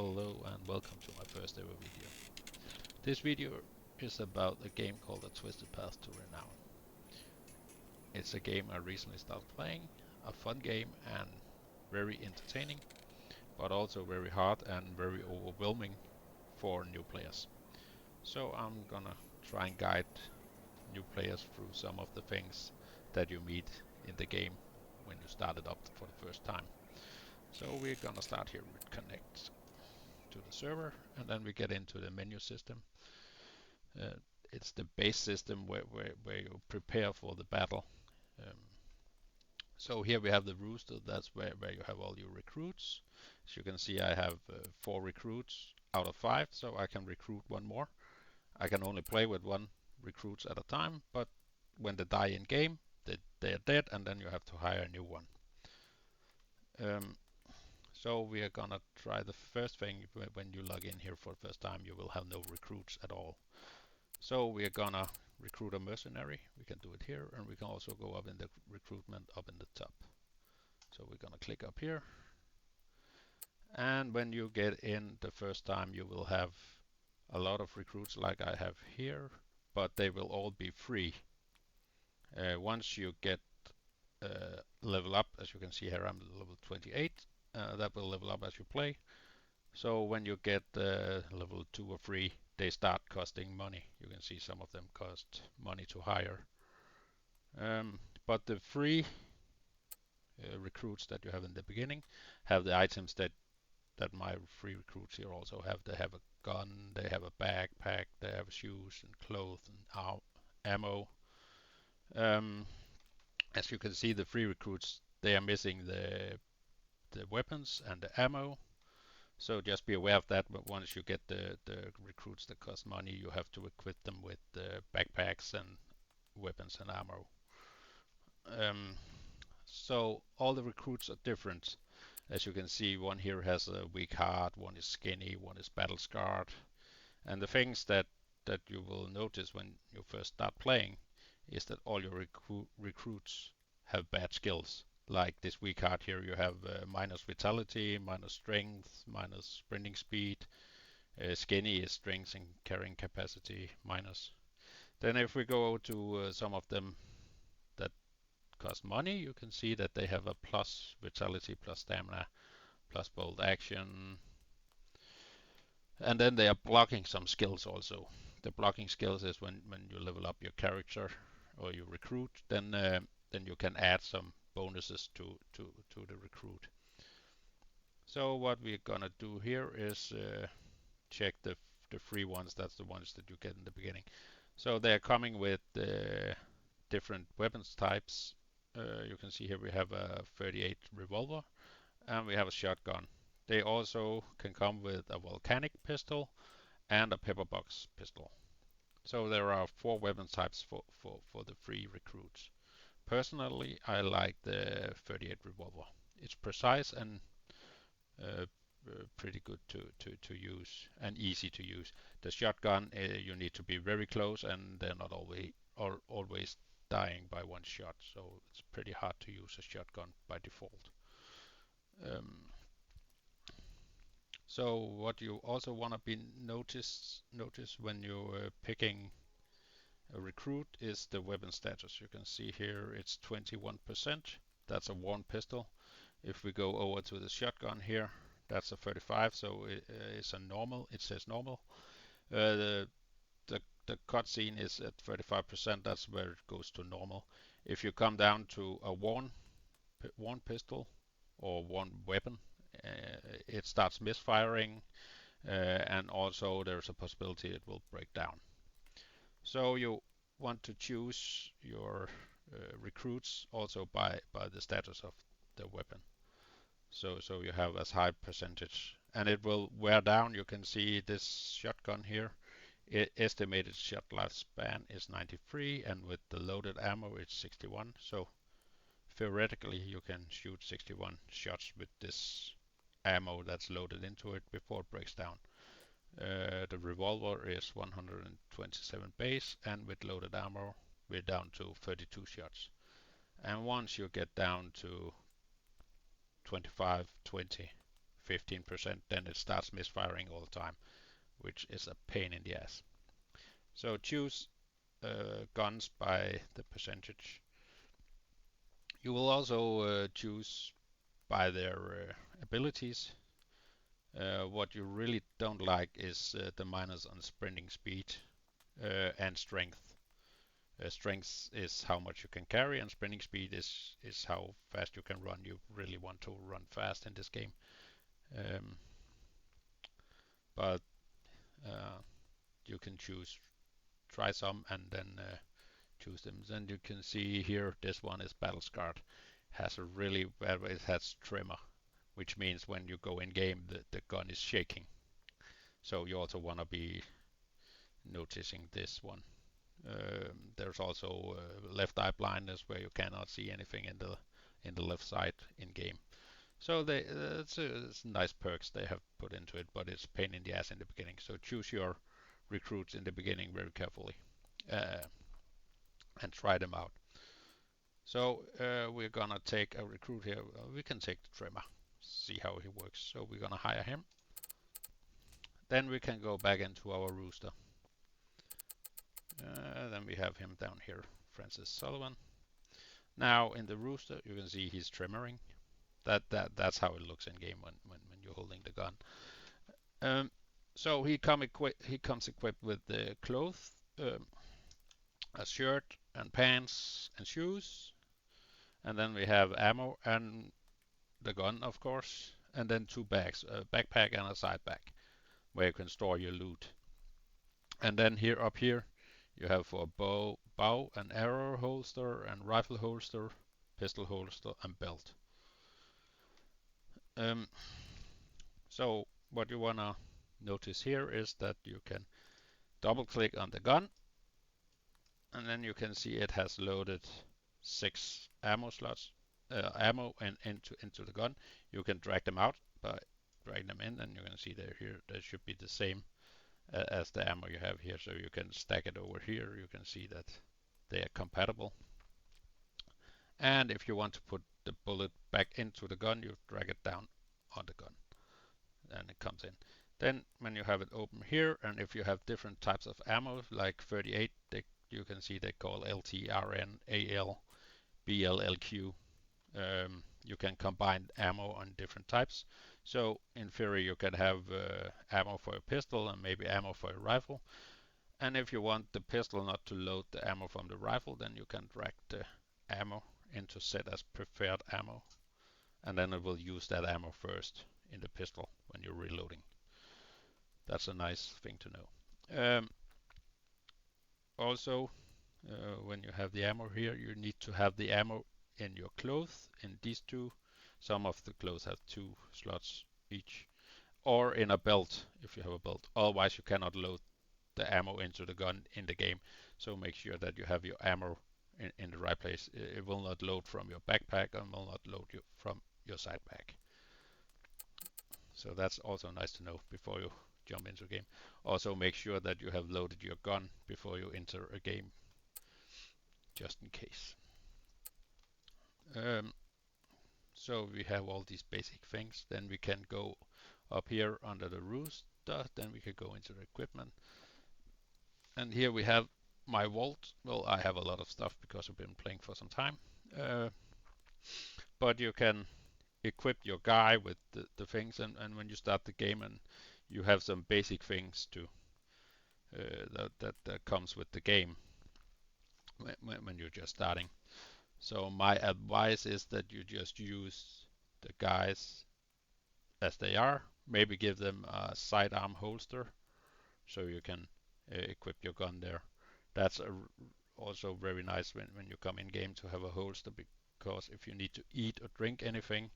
Hello and welcome to my first ever video. This video is about a game called A Twisted Path to Renown. It's a game I recently started playing, a fun game and very entertaining, but also very hard and very overwhelming for new players. So I'm gonna try and guide new players through some of the things that you meet in the game when you start it up for the first time. So we're gonna start here with connect to the server, and then we get into the menu system. Uh, it's the base system where you prepare for the battle. Um, so here we have the rooster, that's where you have all your recruits. As you can see, I have 4 recruits out of 5, so I can recruit one more. I can only play with 1 recruits at a time, but when they die in game, they are dead, and then you have to hire a new one. Um, so we are gonna try the first thing. When you log in here for the first time, you will have no recruits at all. So we're gonna recruit a mercenary. We can do it here, and we can also go up in the recruitment up in the top. So we're gonna click up here. And when you get in the first time, you will have a lot of recruits like I have here, but they will all be free. Once you get level up, as you can see here, I'm level 28. That will level up as you play. So when you get level 2 or 3, they start costing money. You can see some of them cost money to hire. But the free recruits that you have in the beginning have the items that my free recruits here also have. They have a gun, they have a backpack, they have shoes and clothes and ammo. As you can see, the free recruits, they are missing the weapons and the ammo. So just be aware of that. But once you get the recruits that cost money, you have to equip them with backpacks and weapons and ammo. So all the recruits are different. As you can see, one here has a weak heart, one is skinny, one is battle scarred. And the things that you will notice when you first start playing is that all your recruits have bad skills. Like this weak heart here, you have minus vitality, minus strength, minus sprinting speed. Skinny is strength and carrying capacity minus. Then if we go to some of them that cost money, you can see that they have a plus vitality, plus stamina, plus bold action, and then they are blocking some skills also. The blocking skills is when you level up your character or you recruit, then you can add some bonuses to the recruit. So what we're gonna do here is check the free ones. That's the ones that you get in the beginning. So they're coming with different weapons types. You can see here we have a 38 revolver and we have a shotgun. They also can come with a volcanic pistol and a pepperbox pistol. So there are 4 weapon types for the free recruits. Personally, I like the 38 revolver. It's precise and uh, pretty good to use and easy to use. The shotgun, you need to be very close, and they're not always dying by one shot, so it's pretty hard to use a shotgun by default. Um, so what you also want to be notice when you're picking a recruit is the weapon status. You can see here it's 21%. That's a worn pistol. If we go over to the shotgun here, that's a 35, so it's a normal. It says normal. The cutscene is at 35%. That's where it goes to normal. If you come down to a worn pistol or worn weapon, it starts misfiring, and also there's a possibility it will break down. So you want to choose your recruits also by the status of the weapon. So you have as high percentage, and it will wear down. You can see this shotgun here. Estimated shot lifespan is 93, and with the loaded ammo it's 61. So theoretically you can shoot 61 shots with this ammo that's loaded into it before it breaks down. The revolver is 127 base, and with loaded ammo we're down to 32 shots. And once you get down to 25, 20, 15%, then it starts misfiring all the time, which is a pain in the ass. So choose guns by the percentage. You will also choose by their abilities. What you really don't like is the minus on sprinting speed and strength. Strength is how much you can carry, and sprinting speed is how fast you can run. You really want to run fast in this game, um, but you can try some, and then choose them. Then you can see here, this one is battle scarred. Has a really bad, it has tremor, which means when you go in game, the gun is shaking. So you also want to be noticing this one. There's also left eye blindness, where you cannot see anything in the left side in game. So it's nice perks they have put into it, but it's pain in the ass in the beginning. So choose your recruits in the beginning very carefully uh, and try them out. So we're gonna take a recruit here. We can take the trimmer, see how he works. So we're gonna hire him. Then we can go back into our rooster. Then we have him down here, Francis Sullivan. Now in the rooster, you can see he's trimmering. That's how it looks in game when you're holding the gun. So he comes equipped with the clothes, a shirt and pants and shoes, and then we have ammo and the gun, of course, and then two bags, a backpack and a side bag, where you can store your loot. And then here up here, you have for bow and arrow holster and rifle holster, pistol holster and belt. So what you wanna notice here is that you can double click on the gun, and then you can see it has loaded 6 ammo slots, ammo and into the gun. You can drag them out by dragging them in, and you can see they're here. They should be the same as the ammo you have here. So you can stack it over here. You can see that they are compatible. And if you want to put the bullet back into the gun, you drag it down on the gun, and it comes in. Then when you have it open here, and if you have different types of ammo, like 38, you can see they call LT, RN, AL, BLLQ. You can combine ammo on different types. So in theory, you can have ammo for a pistol and maybe ammo for a rifle. And if you want the pistol not to load the ammo from the rifle, then you can drag the ammo into set as preferred ammo, and then it will use that ammo first in the pistol when you're reloading. That's a nice thing to know. Also, when you have the ammo here, you need to have the ammo in your clothes, in these two. Some of the clothes have 2 slots each, or in a belt if you have a belt. Otherwise, you cannot load the ammo into the gun in the game. So make sure that you have your ammo in the right place. It will not load from your backpack and will not load you from your side bag. So that's also nice to know before you jump into a game. Also make sure that you have loaded your gun before you enter a game, just in case. So we have all these basic things. Then we can go up here under the rooster. Then we can go into the equipment. And here we have my vault. Well, I have a lot of stuff because I've been playing for some time. But you can equip your guy with the things, and when you start the game, and you have some basic things to that comes with the game when you're just starting. So my advice is that you just use the guys as they are. Maybe give them a sidearm holster so you can equip your gun there. That's also very nice when you come in game to have a holster, because if you need to eat or drink anything,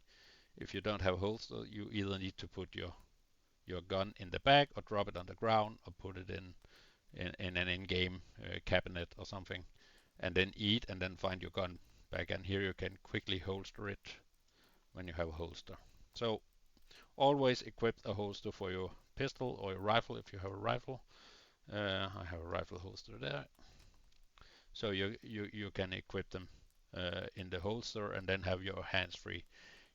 if you don't have a holster, you either need to put your gun in the bag or drop it on the ground or put it in an in-game cabinet or something, and then eat and then find your gun back. And here you can quickly holster it when you have a holster. So always equip a holster for your pistol or your rifle if you have a rifle. I have a rifle holster there. So you can equip them in the holster and then have your hands free.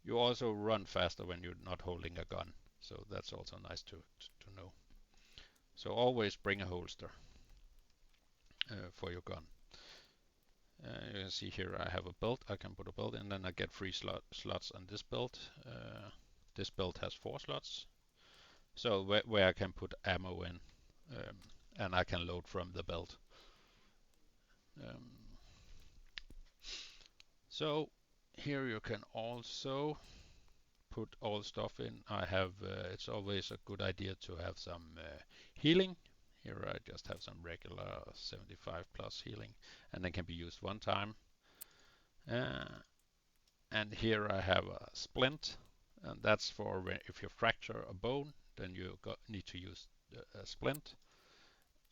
You also run faster when you're not holding a gun, so that's also nice to know. So always bring a holster for your gun. You can see here I have a belt. I can put a belt in, then I get free slots on this belt. This belt has 4 slots, so where I can put ammo in, and I can load from the belt. Um, so here you can also put all stuff in. I have it's always a good idea to have some healing. Here I just have some regular 75 plus healing, and they can be used one time. And here I have a splint, and that's for if you fracture a bone, then you need to use a splint.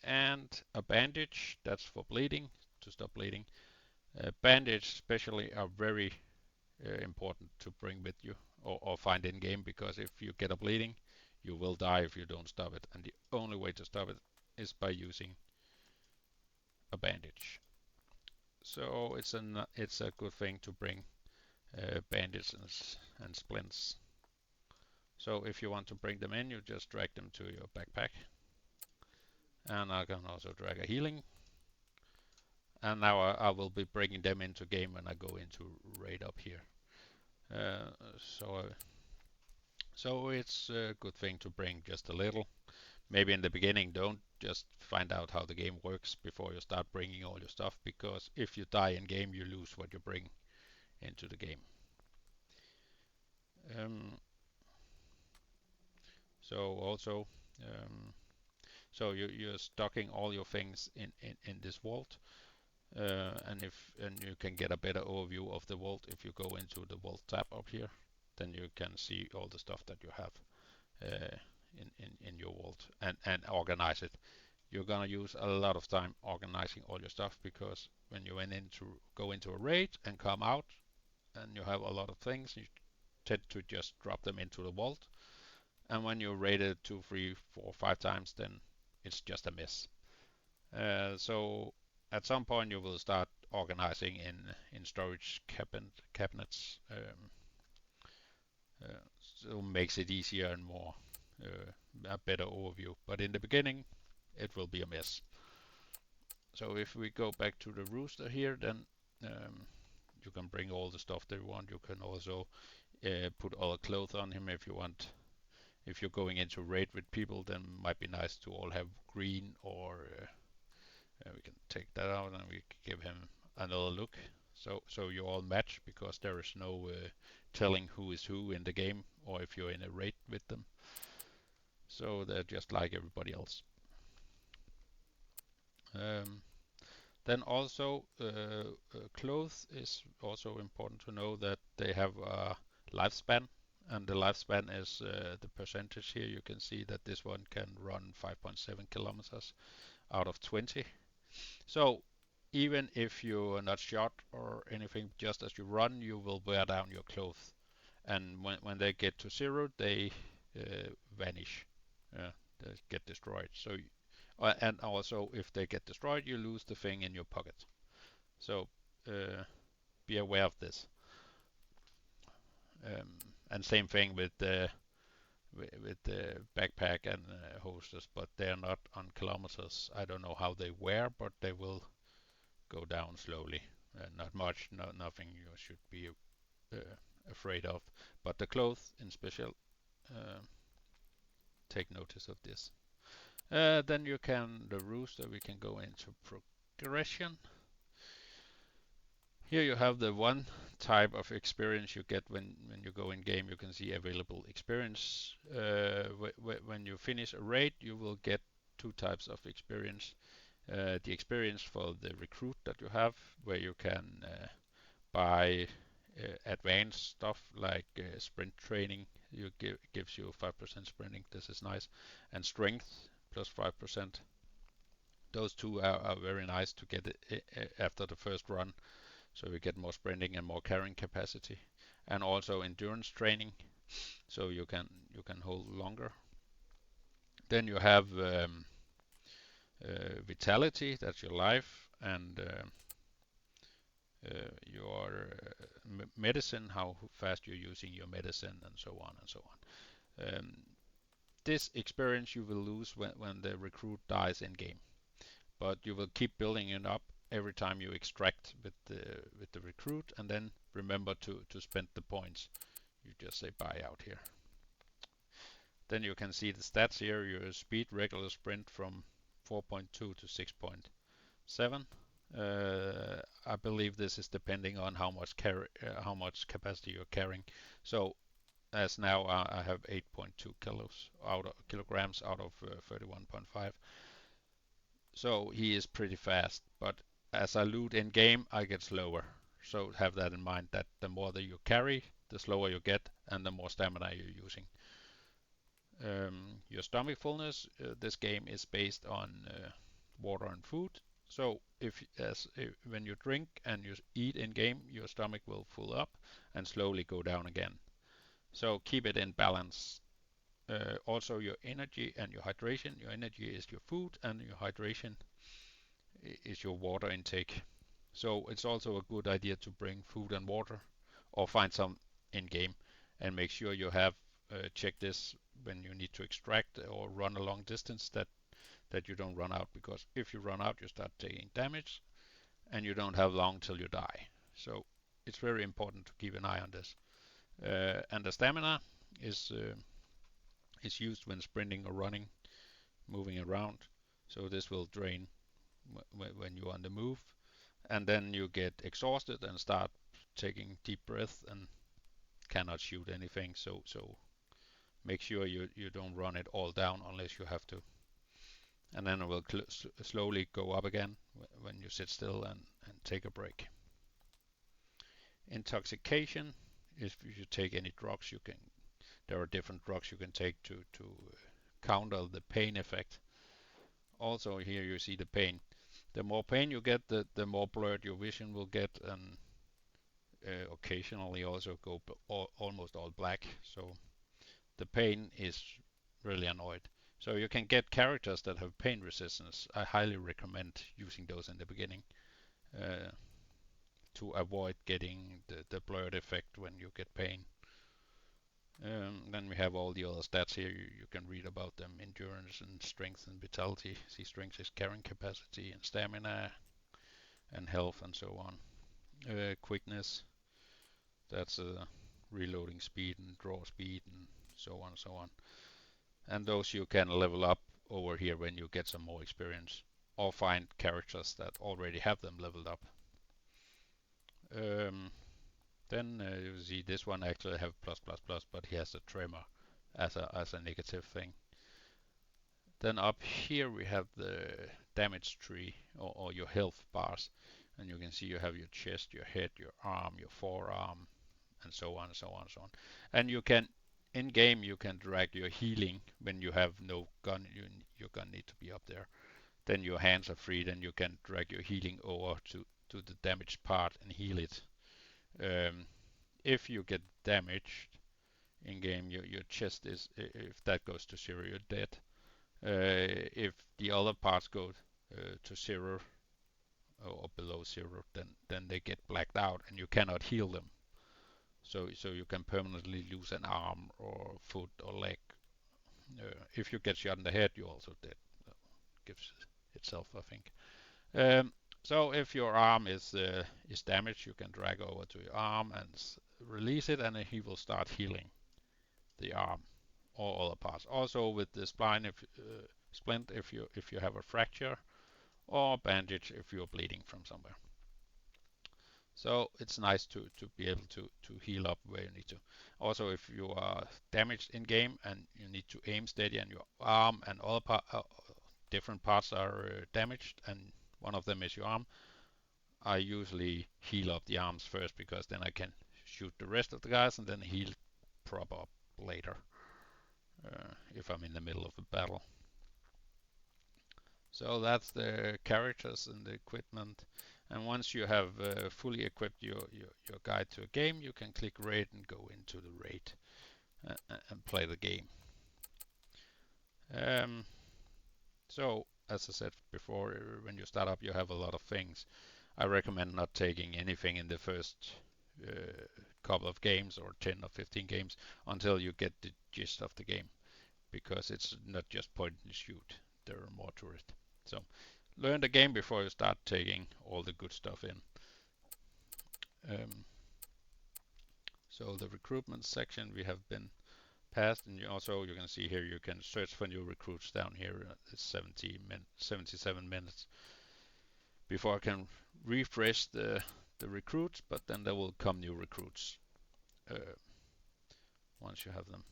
And a bandage, that's for bleeding, to stop bleeding. Bandage especially are very important to bring with you or find in game, because if you get a bleeding, you will die if you don't stop it, and the only way to stop it is by using a bandage. So it's a good thing to bring bandages and splints. So if you want to bring them in, you just drag them to your backpack. And I can also drag a healing. And now I will be bringing them into game when I go into raid up here. Uh, so so it's a good thing to bring just a little. Maybe in the beginning don't just find out how the game works before you start bringing all your stuff, because if you die in game you lose what you bring into the game. Um, so also so you're stocking all your things in this vault, and you can get a better overview of the vault if you go into the vault tab up here. Then you can see all the stuff that you have in your vault, and organize it. You're gonna use a lot of time organizing all your stuff, because when you go into a raid and come out and you have a lot of things, you tend to just drop them into the vault. And when you raid it 2, 3, 4, 5 times, then it's just a mess. So at some point you will start organizing in storage cabinets, so makes it easier and more a better overview. But in the beginning, it will be a mess. So if we go back to the rooster here, then you can bring all the stuff that you want. You can also put other clothes on him if you want. If you're going into raid with people, then it might be nice to all have green, or we can take that out and we give him another look. So you all match, because there is no telling who is who in the game, or if you're in a raid with them. So they're just like everybody else. Then also clothes is also important to know that they have a lifespan, and the lifespan is the percentage here. You can see that this one can run 5.7 kilometers out of 20. So even if you are not shot or anything, just as you run, you will wear down your clothes. And when they get to 0, they vanish. They get destroyed. So, and also if they get destroyed, you lose the thing in your pocket. So be aware of this. And same thing with the backpack and holsters, but they're not on kilometers. I don't know how they wear, but they will go down slowly. Not much, nothing you should be afraid of. But the clothes in special, take notice of this. Then the rooster, we can go into progression. Here you have the one type of experience you get when you go in game. You can see available experience. When you finish a raid, you will get 2 types of experience. The experience for the recruit that you have, where you can buy advanced stuff like sprint training. Gives you 5% sprinting. This is nice, and strength plus 5%. Those two are very nice to get after the first run, so you get more sprinting and more carrying capacity, and also endurance training, so you can hold longer. Then you have vitality, that's your life, and your medicine, how fast you're using your medicine, and so on and so on. This experience you will lose when the recruit dies in game, but you will keep building it up every time you extract with the recruit, and then remember to spend the points. You just say buy out here. Then you can see the stats here. Your speed regular sprint from 4.2 to 6.7. I believe this is depending on how much capacity you're carrying. So as now I have 8.2 kilograms out of 31.5. So he is pretty fast, but as I loot in game, I get slower. So have that in mind that the more that you carry, the slower you get, and the more stamina you're using. Your stomach fullness, this game is based on water and food. So if when you drink and you eat in game, your stomach will fill up and slowly go down again. So keep it in balance. Also your energy and your hydration. Your energy is your food and your hydration is your water intake. So it's also a good idea to bring food and water or find some in game and make sure you have check this when you need to extract or run a long distance that you don't run out, because if you run out you start taking damage and you don't have long till you die. So it's very important to keep an eye on this. And the stamina is is used when sprinting or running, moving around. So this will drain when you're on the move, and then you get exhausted and start taking deep breaths and cannot shoot anything. So make sure you don't run it all down unless you have to, and then it will slowly go up again when you sit still and take a break. Intoxication, if you take any drugs, you can. There are different drugs you can take to counter the pain effect. Also here you see the pain. The more pain you get, the more blurred your vision will get, and occasionally also go almost all black. So the pain is really annoyed. So you can get characters that have pain resistance. I highly recommend using those in the beginning uh, to avoid getting the blurred effect when you get pain. Then we have all the other stats here. You can read about them: endurance and strength and vitality. See, strength is carrying capacity, and stamina and health and so on. Quickness, that's reloading speed and draw speed and so on and so on. And those you can level up over here when you get some more experience, or find characters that already have them leveled up. Um, then you see this one actually have plus plus plus, but he has a tremor as a negative thing. Then up here we have the damage tree, or your health bars, and you can see you have your chest, your head, your arm, your forearm, and so on and so on and so on. And you can, in game, you can drag your healing when you have no gun. Your gun need to be up there. Then your hands are free. Then you can drag your healing over to the damaged part and heal it. If you get damaged in game, your chest is, if that goes to zero, you're dead. If the other parts go to zero or below zero, then they get blacked out and you cannot heal them. So you can permanently lose an arm or foot or leg. If you get shot in the head, you're also dead. Gives itself, I think. Um, so if your arm is damaged, you can drag over to your arm and release it, and he will start healing the arm or other parts. Also with the splint, if you have a fracture, or bandage if you're bleeding from somewhere. So it's nice to be able to heal up where you need to. Also, if you are damaged in game and you need to aim steady and your arm and other different parts are damaged, and one of them is your arm, I usually heal up the arms first, because then I can shoot the rest of the guys and then heal prop up later if I'm in the middle of a battle. So that's the characters and the equipment. And once you have fully equipped your guide to a game, you can click raid and go into the raid and play the game. So as I said before, when you start up, you have a lot of things. I recommend not taking anything in the first couple of games or 10 or 15 games until you get the gist of the game, because it's not just point and shoot. There are more to it. So learn the game before you start taking all the good stuff in. Um, so the recruitment section we have been past, and you can see here you can search for new recruits down here. It's 77 minutes before I can refresh the recruits, but then there will come new recruits once you have them.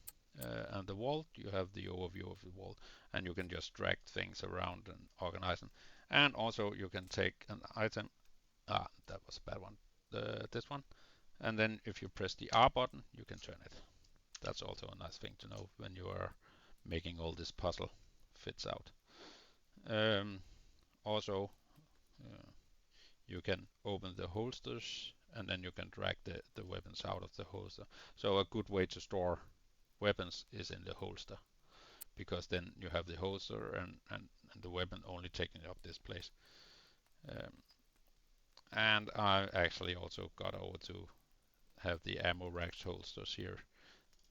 And the vault, you have the overview of the vault, and you can just drag things around and organize them. And also you can take an item. That was a bad one. This one. And then if you press the R button, you can turn it. That's also a nice thing to know when you are making all this puzzle fits out. Also, you can open the holsters, and then you can drag the weapons out of the holster. So a good way to store weapons is in the holster, because then you have the holster and the weapon only taking up this place. And I actually also got over to have the ammo racks holsters here.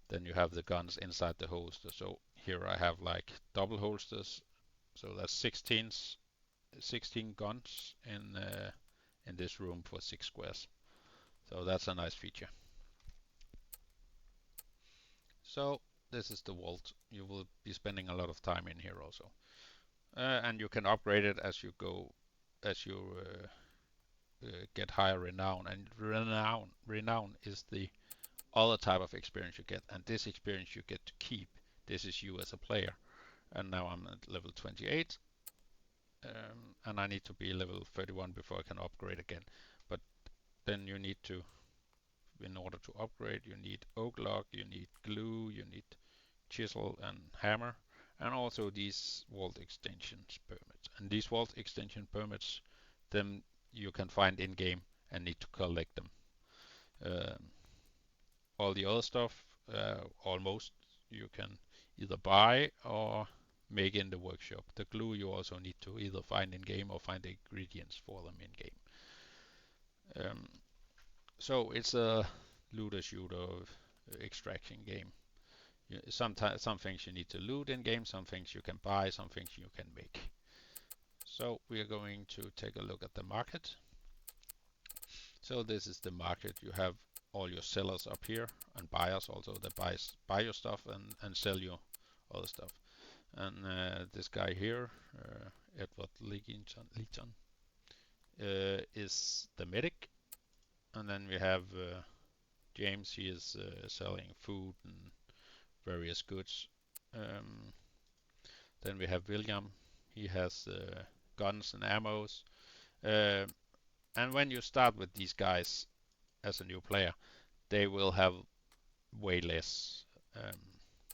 Then you have the guns inside the holster. So here I have like double holsters. So that's 16 guns in this room for 6 squares. So that's a nice feature. So this is the vault. You will be spending a lot of time in here also. And you can upgrade it as you go, as you get higher renown. And renown is the other type of experience you get. And this experience you get to keep. This is you as a player. And now I'm at level 28. And I need to be level 31 before I can upgrade again. But then you need to, in order to upgrade, you need oak log, you need glue, you need chisel and hammer, and also these vault extensions permits. And these vault extension permits, them you can find in game and need to collect them. All the other stuff, almost you can either buy or make in the workshop. The glue you also need to either find in game or find the ingredients for them in game. So it's a looter shooter extraction game. Some things you need to loot in game, some things you can buy, some things you can make. So we are going to take a look at the market. So this is the market. You have all your sellers up here and buyers also that buy your stuff and sell you other stuff. And this guy here, Edward Leeton, is the medic. And then we have James. He is selling food and various goods. Then we have William. He has guns and ammos. And when you start with these guys as a new player, they will have way less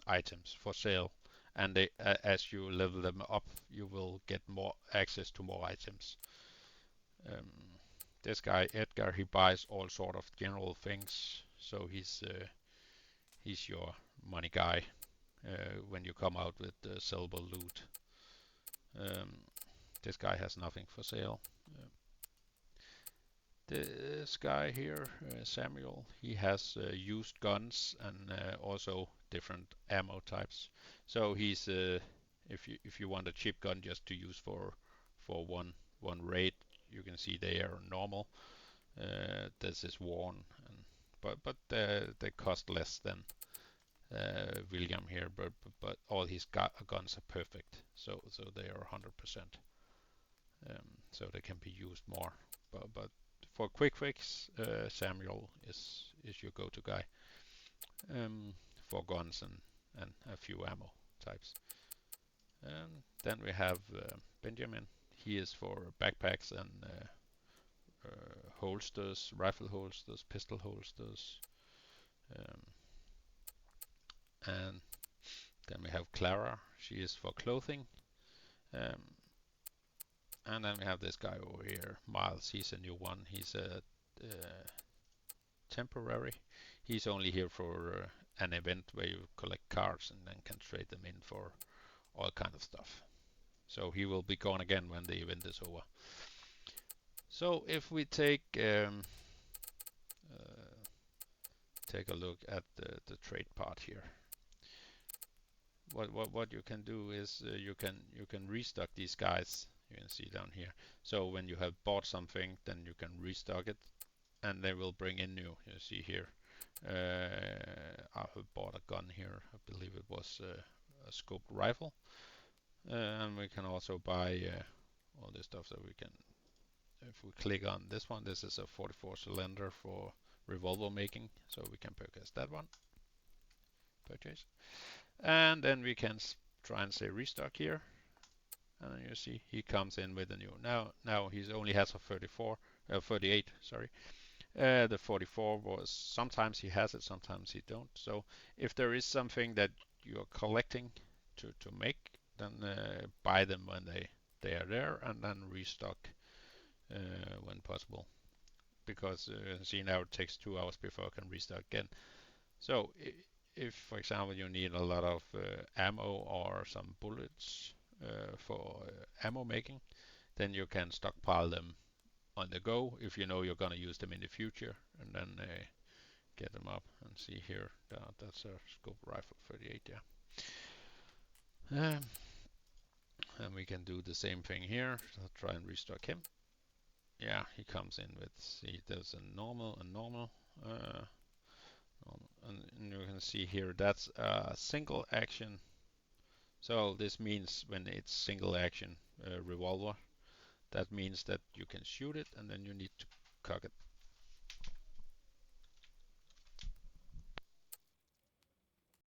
items for sale. And as you level them up, you will get more access to more items. This guy Edgar, he buys all sort of general things, so he's your money guy when you come out with the sellable loot. This guy has nothing for sale. This guy here, Samuel, he has used guns and also different ammo types. So he's if you want a cheap gun just to use for one raid, you can see they are normal. This is worn, but they cost less than William here, but all his guns are perfect, so they are 100%. So they can be used more, but for quick fix, Samuel is your go-to guy for guns and a few ammo types. Then we have Benjamin. He is for backpacks and holsters, rifle holsters, pistol holsters. And then we have Clara. She is for clothing. And then we have this guy over here, Miles. He's a new one. He's a temporary. He's only here for an event where you collect cards and then can trade them in for all kind of stuff. So he will be gone again when the event is over. So if we uh, take a look at the trade part here, what you can do is you can restock these guys. You can see down here. So when you have bought something, then you can restock it, and they will bring in new. You see here. I have bought a gun here. I believe it was a scoped rifle, and we can also buy all this stuff that we can. If we click on this one, this is a 44 cylinder for revolver making, so we can purchase that one. Purchase. And then we can try and say restock here. And then you see he comes in with a new. Now he only has a 38, sorry. The 44 was, sometimes he has it, sometimes he don't. So if there is something that you're collecting to make, then buy them when they are there, and then restock when possible. Because see, now it takes 2 hours before I can restock again. So if, for example, you need a lot of ammo or some bullets for ammo making, then you can stockpile them on the go if you know you're going to use them in the future, and then get them up. And see here, that's a scope rifle 38, yeah. And we can do the same thing here. So I'll try and restock him. Yeah, he comes in with, see, there's a normal, and you can see here that's a single action. So this means when it's single action revolver, that means that you can shoot it and then you need to cock it.